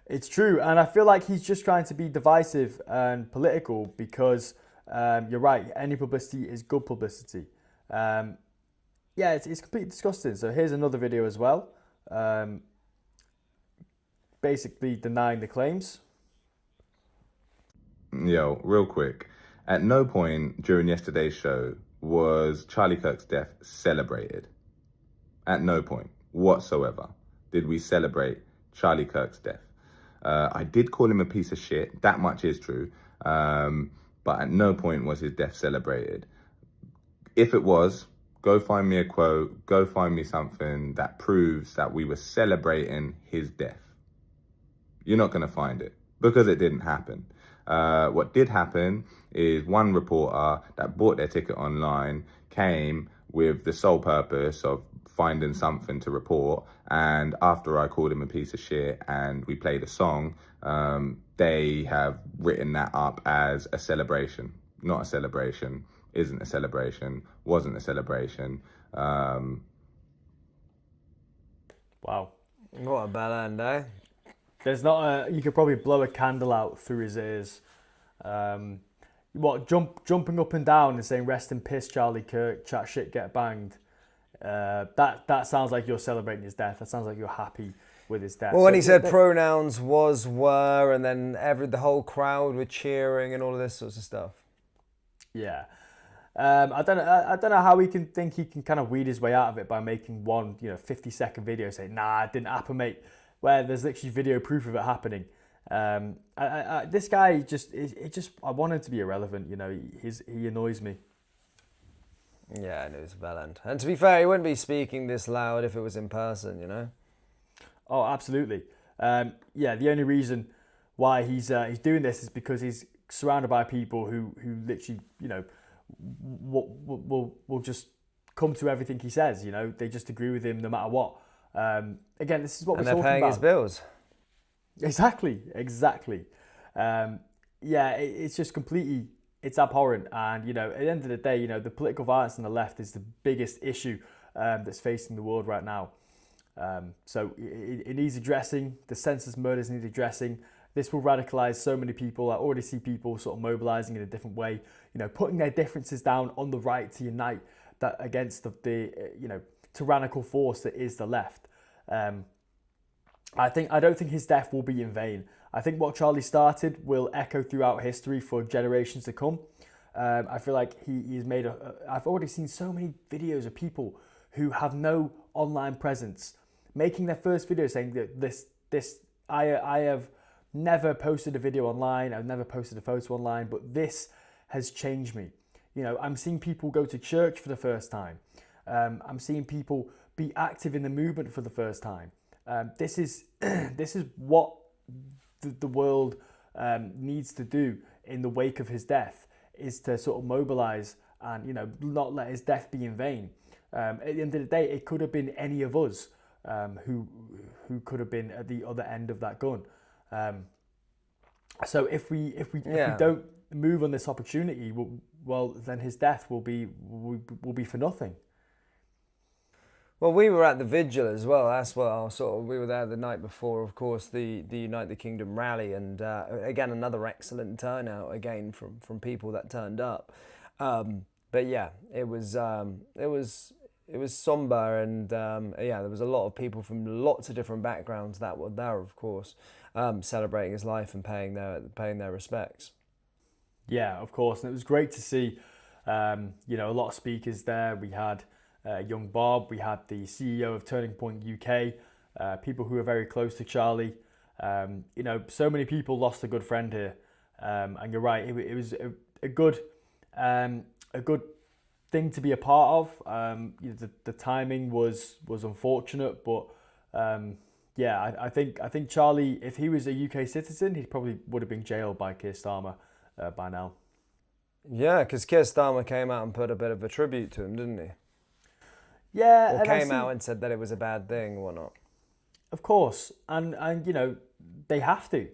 It's true, and I feel like he's just trying to be divisive and political because you're right, any publicity is good publicity. It's completely disgusting. So here's another video as well, basically denying the claims.
Yo, real quick. At no point during yesterday's show was Charlie Kirk's death celebrated. At no point whatsoever did we celebrate Charlie Kirk's death. I did call him a piece of shit, that much is true, but at no point was his death celebrated. If it was, go find me a quote, go find me something that proves that we were celebrating his death. You're not going to find it, because it didn't happen. What did happen is one reporter that bought their ticket online came with the sole purpose of finding something to report, and after I called him a piece of shit and we played a song, they have written that up as a celebration. Not a celebration, isn't a celebration, wasn't a celebration.
Wow.
What a bad end, eh?
There's not you could probably blow a candle out through his ears. Jumping up and down and saying rest in piss Charlie Kirk, chat shit, get banged. That sounds like you're celebrating his death. That sounds like you're happy with his death.
Well, when he said pronouns was, were, and then the whole crowd were cheering and all of this sorts of stuff.
Yeah. I don't know how he can think he can kind of weed his way out of it by making one 50-second video saying, "Nah, it didn't happen, mate," where there's literally video proof of it happening. This guy I want him to be irrelevant. He annoys me.
Yeah, and it was Vylan. And to be fair, he wouldn't be speaking this loud if it was in person,
Oh, absolutely. The only reason why he's doing this is because he's surrounded by people who literally, will just come to everything he says. They just agree with him no matter what. Again, this is what we're talking about.
And they're paying his bills.
Exactly. It's just completely, it's abhorrent. And, at the end of the day, the political violence on the left is the biggest issue that's facing the world right now. So it needs addressing. The senseless murders need addressing. This will radicalize so many people. I already see people sort of mobilizing in a different way, putting their differences down on the right to unite that against the tyrannical force that is the left. I don't think his death will be in vain. I think what Charlie started will echo throughout history for generations to come. I feel like he's made I've already seen so many videos of people who have no online presence making their first video saying that I have never posted a video online, I've never posted a photo online, but this has changed me. I'm seeing people go to church for the first time. I'm seeing people be active in the movement for the first time. This is what the world needs to do in the wake of his death, is to sort of mobilize and not let his death be in vain. At the end of the day, it could have been any of us who could have been at the other end of that gun. So if we don't move on this opportunity, well, then his death will be for nothing.
Well, we were at the vigil as well. That's what we were there the night before, of course, the Unite the Kingdom rally, and again another excellent turnout again from people that turned up. But yeah, it was somber, and there was a lot of people from lots of different backgrounds that were there, of course, celebrating his life and paying their respects. Yeah,
of course, and it was great to see a lot of speakers there. We had young Bob, we had the CEO of Turning Point UK, people who are very close to Charlie. So many people lost a good friend here, and you're right, it was a good thing to be a part of. The timing was unfortunate, but I think Charlie, if he was a UK citizen, he probably would have been jailed by Keir Starmer by now.
Yeah, because Keir Starmer came out and put a bit of a tribute to him, didn't he?
Yeah,
or came out and said that it was a bad thing or whatnot.
Of course, and they have to,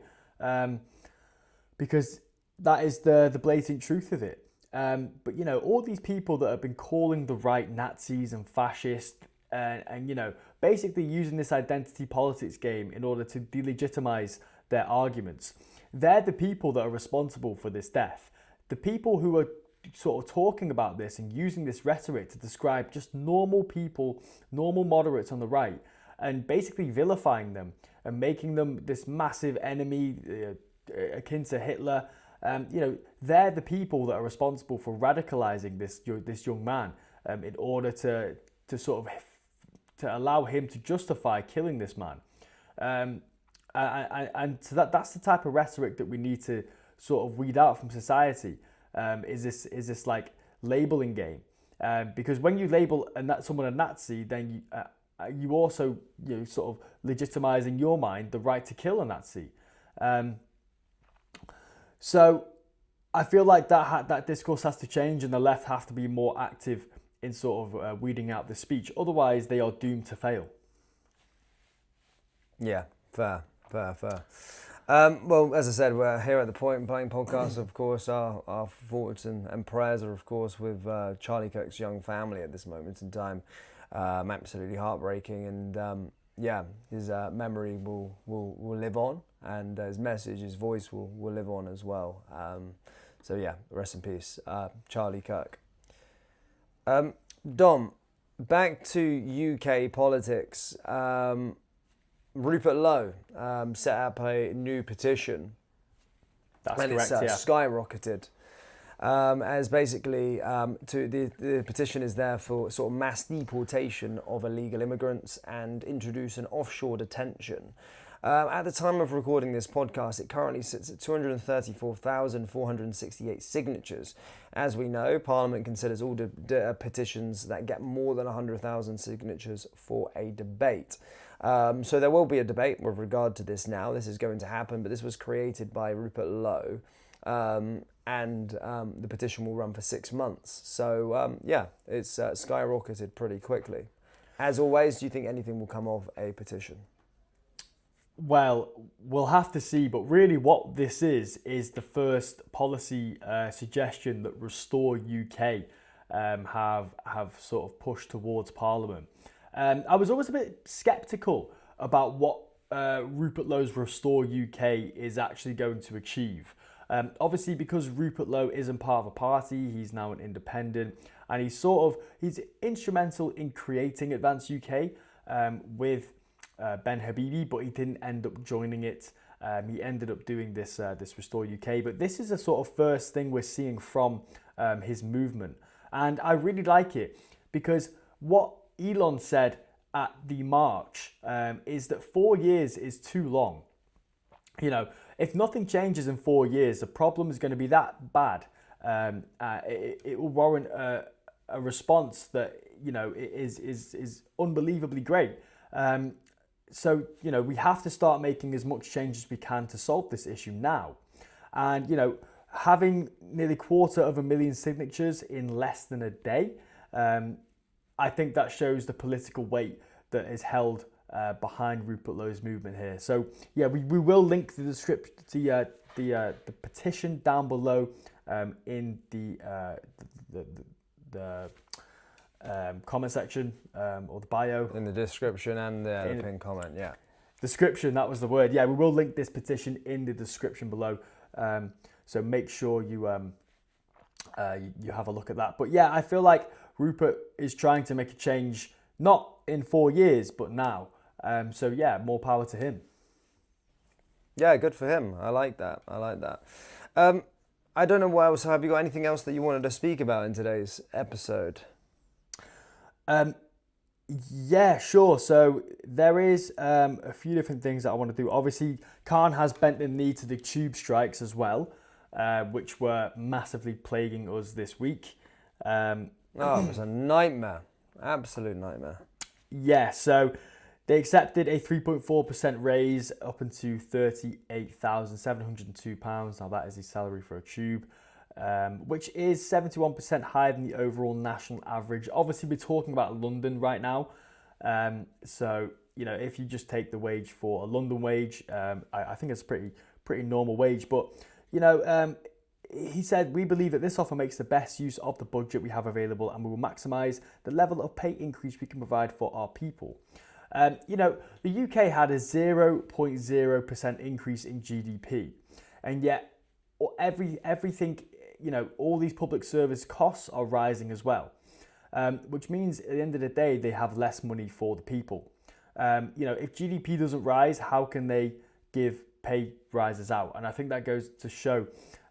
because that is the blatant truth of it. But all these people that have been calling the right Nazis and fascist, and basically using this identity politics game in order to delegitimize their arguments, they're the people that are responsible for this death. The people who are sort of talking about this and using this rhetoric to describe just normal people, normal moderates on the right, and basically vilifying them and making them this massive enemy akin to Hitler. They're the people that are responsible for radicalizing this young man in order to sort of to allow him to justify killing this man. And so that's the type of rhetoric that we need to sort of weed out from society. Is this like labeling game? Because when you label someone a Nazi, then you also sort of legitimize in your mind the right to kill a Nazi. So I feel like that discourse has to change, and the left have to be more active in sort of weeding out the speech. Otherwise, they are doomed to fail.
Yeah, fair. Well, as I said, we're here at the Point Blank podcast. Of course, our thoughts and prayers are, of course, with Charlie Kirk's young family at this moment in time. Absolutely heartbreaking, and his memory will live on, and his message, his voice will live on as well. So yeah, rest in peace, Charlie Kirk. Dom, back to UK politics. Rupert Lowe set up a new petition.
That's
and
correct,
it's skyrocketed. as basically the petition is there for sort of mass deportation of illegal immigrants and introduce an offshore detention. At the time of recording this podcast, it currently sits at 234,468 signatures. As we know, Parliament considers all petitions that get more than 100,000 signatures for a debate. So there will be a debate with regard to this now. This is going to happen, but this was created by Rupert Lowe. And the petition will run for 6 months. So, yeah, it's skyrocketed pretty quickly. As always, do you think anything will come of a petition?
Well, we'll have to see, but really what this is the first policy suggestion that Restore UK have sort of pushed towards Parliament. I was always a bit sceptical about what Rupert Lowe's Restore UK is actually going to achieve. Obviously, because Rupert Lowe isn't part of a party, he's now an independent, and he's instrumental in creating Advance UK with Ben Habibi, but he didn't end up joining it. He ended up doing this Restore UK, but this is a sort of first thing we're seeing from his movement, and I really like it because what Elon said at the march is that 4 years is too long. You know, if nothing changes in 4 years, the problem is going to be that bad. It will warrant a response that, you know, is unbelievably great. So, you know, we have to start making as much change as we can to solve this issue now. And, you know, having nearly 250,000 signatures in less than a day, I think that shows the political weight that is held behind Rupert Lowe's movement here. So yeah, we will link the description, the petition down below in the comment section or the bio.
In the description and the pinned comment, yeah.
Description, that was the word. Yeah, we will link this petition in the description below. So make sure you have a look at that. But yeah, I feel like Rupert is trying to make a change, not in 4 years, but now. So yeah, more power to him.
Yeah, good for him. I like that. I don't know what else. Have you got anything else that you wanted to speak about in today's episode?
Yeah, sure. So there is a few different things that I want to do. Obviously, Khan has bent the knee to the tube strikes as well, which were massively plaguing us this week.
It was a nightmare. Absolute nightmare.
Yeah, so they accepted a 3.4% raise up into £38,702. Now that is the salary for a tube, which is 71% higher than the overall national average. Obviously, we're talking about London right now. So, you know, if you just take the wage for a London wage, I think it's a pretty normal wage. But, you know, he said, we believe that this offer makes the best use of the budget we have available and we will maximise the level of pay increase we can provide for our people. You know, the UK had a 0.0% increase in GDP, and yet everything, you know, all these public service costs are rising as well, which means at the end of the day, they have less money for the people. You know, if GDP doesn't rise, how can they give pay rises out? And I think that goes to show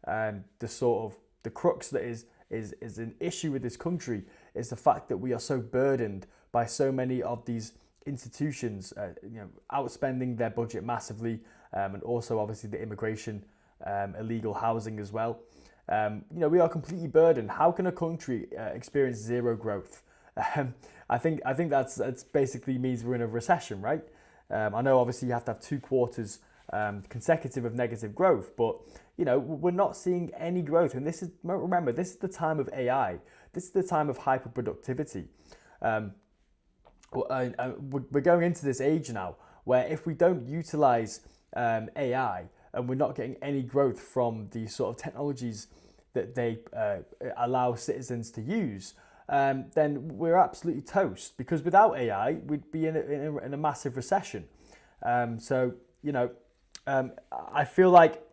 the sort of the crux that is an issue with this country is the fact that we are so burdened by so many of these institutions, you know, outspending their budget massively, and also obviously the immigration, illegal housing as well. You know, we are completely burdened. How can a country experience zero growth? I think that's basically means we're in a recession, right? I know obviously you have to have 2 quarters consecutive of negative growth, but you know, we're not seeing any growth. And remember, this is the time of AI. This is the time of hyperproductivity. We're going into this age now where if we don't utilize AI and we're not getting any growth from the sort of technologies that they allow citizens to use, then we're absolutely toast, because without AI, we'd be in a massive recession. So, you know, I feel like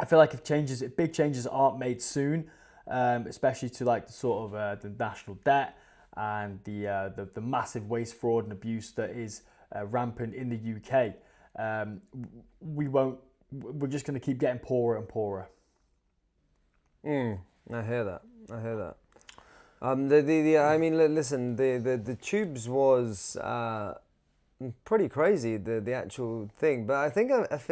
if big changes aren't made soon, especially to like the sort of the national debt and the massive waste, fraud and abuse that is rampant in the UK, we're just going to keep getting poorer and poorer.
I hear that. I hear that. I mean, listen, the tubes was pretty crazy, the actual thing. But I think I've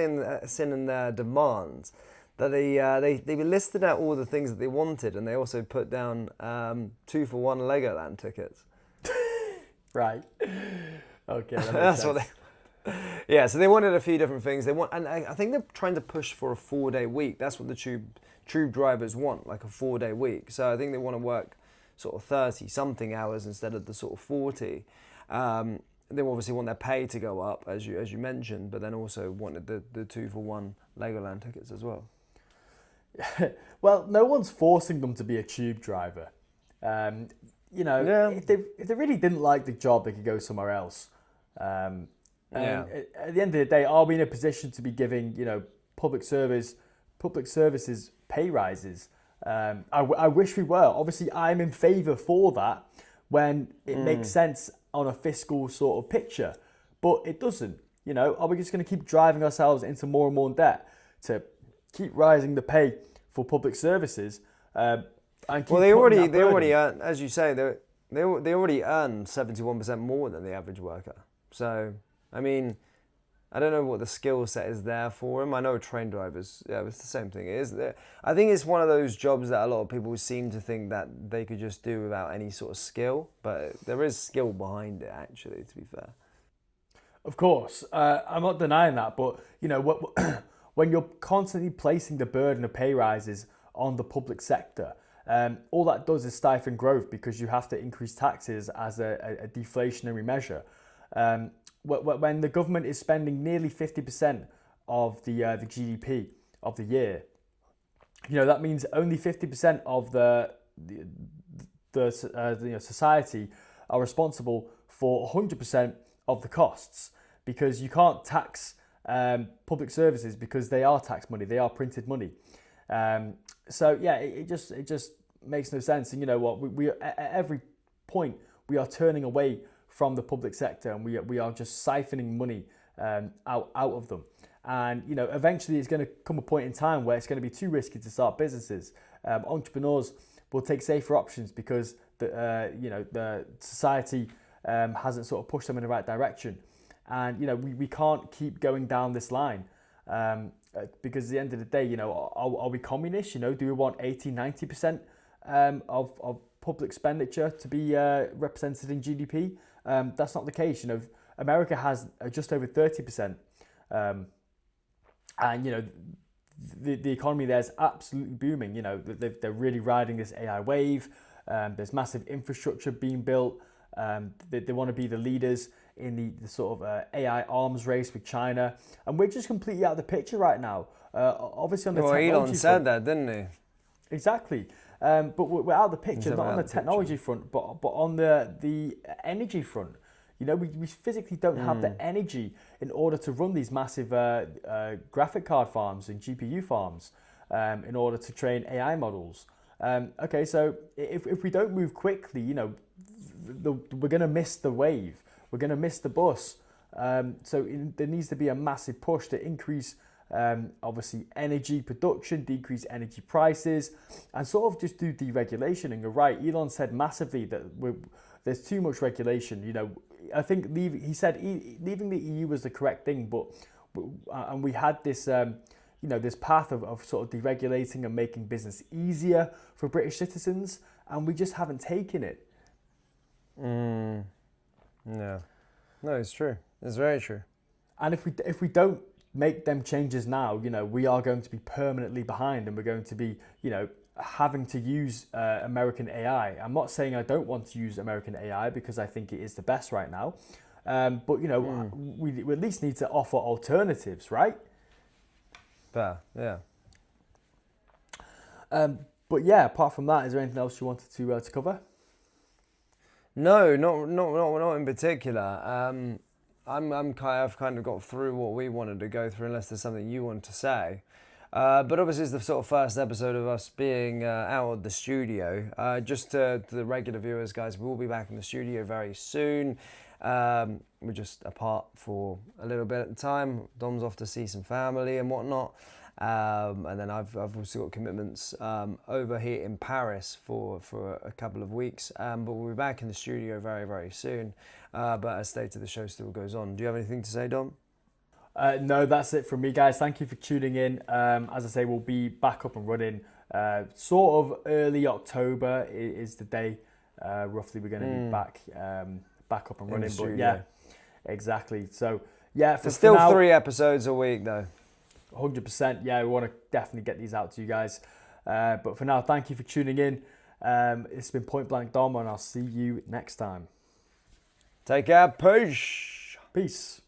seen in their demands that they listed out all the things that they wanted, and they also put down 2-for-1 Legoland tickets.
Right. Okay.
That's what they. Yeah, so they wanted a few different things. And I think they're trying to push for a 4-day week. That's what the tube drivers want, like a 4-day week. So I think they want to work sort of 30 something hours instead of the sort of 40. They obviously want their pay to go up, as you mentioned, but then also wanted the 2-for-1 Legoland tickets as well.
Well, no one's forcing them to be a tube driver. If they really didn't like the job, they could go somewhere else. At the end of the day, are we in a position to be giving public services pay rises? I wish we were. Obviously, I'm in favour for that when it makes sense on a fiscal sort of picture, but it doesn't. Are we just going to keep driving ourselves into more and more debt to keep rising the pay for public services? And keep
they already earn, as you say, they already earn 71% more than the average worker. So, I mean, I don't know what the skill set is there for them. I know train drivers, it's the same thing. I think it's one of those jobs that a lot of people seem to think that they could just do without any sort of skill, but there is skill behind it, actually, to be fair.
Of course, I'm not denying that, but when you're constantly placing the burden of pay rises on the public sector, all that does is stifle growth because you have to increase taxes as a deflationary measure. When the government is spending nearly 50% of the GDP of the year, that means only 50% of the society are responsible for 100% of the costs, because you can't tax public services because they are tax money, they are printed money. It just makes no sense. And you know what? We at every point we are turning away from the public sector, and we are just siphoning money out of them. And eventually it's going to come a point in time where it's going to be too risky to start businesses. Entrepreneurs will take safer options because the society hasn't sort of pushed them in the right direction. And we can't keep going down this line because at the end of the day, are we communists? Do we want 80-90% of public expenditure to be represented in GDP? That's not the case. America has just over 30%, and the economy there is absolutely booming. They're really riding this AI wave. There's massive infrastructure being built. They want to be the leaders in the sort of AI arms race with China, and we're just completely out of the picture right now. Obviously, on the technology
Elon
front,
said that, didn't he?
Exactly. But we're out of the picture, not on the technology front, but on the energy front. We physically don't have the energy in order to run these massive graphic card farms and GPU farms in order to train AI models. Okay, so if we don't move quickly, we're going to miss the wave. We're going to miss the bus. There needs to be a massive push to increase obviously energy production, decrease energy prices, and sort of just do deregulation. And you're right, Elon said massively that there's too much regulation. I think he said leaving the EU was the correct thing, and we had this this path of sort of deregulating and making business easier for British citizens, and we just haven't taken it.
No, it's true. It's very true.
And if we don't make them changes now, we are going to be permanently behind, and we're going to be, having to use American AI. I'm not saying I don't want to use American AI because I think it is the best right now, but we at least need to offer alternatives, right?
Fair, yeah.
But yeah, apart from that, is there anything else you wanted to cover?
No, not in particular. I've kind of got through what we wanted to go through, unless there's something you want to say. But obviously it's the sort of first episode of us being out of the studio. Just to the regular viewers, guys, we will be back in the studio very soon. We're just apart for a little bit at the time. Dom's off to see some family and whatnot. And then I've also got commitments over here in Paris for a couple of weeks. But we'll be back in the studio very, very soon. But as stated, the show still goes on. Do you have anything to say, Dom?
No, that's it from me, guys. Thank you for tuning in. As I say, we'll be back up and running. Sort of early October is the day. Roughly, we're going to be back up and running. But yeah, exactly. So yeah,
there's still now, 3 episodes a week though.
100%. Yeah, we want to definitely get these out to you guys. But for now, thank you for tuning in. It's been Point Blank Dom, and I'll see you next time.
Take care. Peace.
Peace.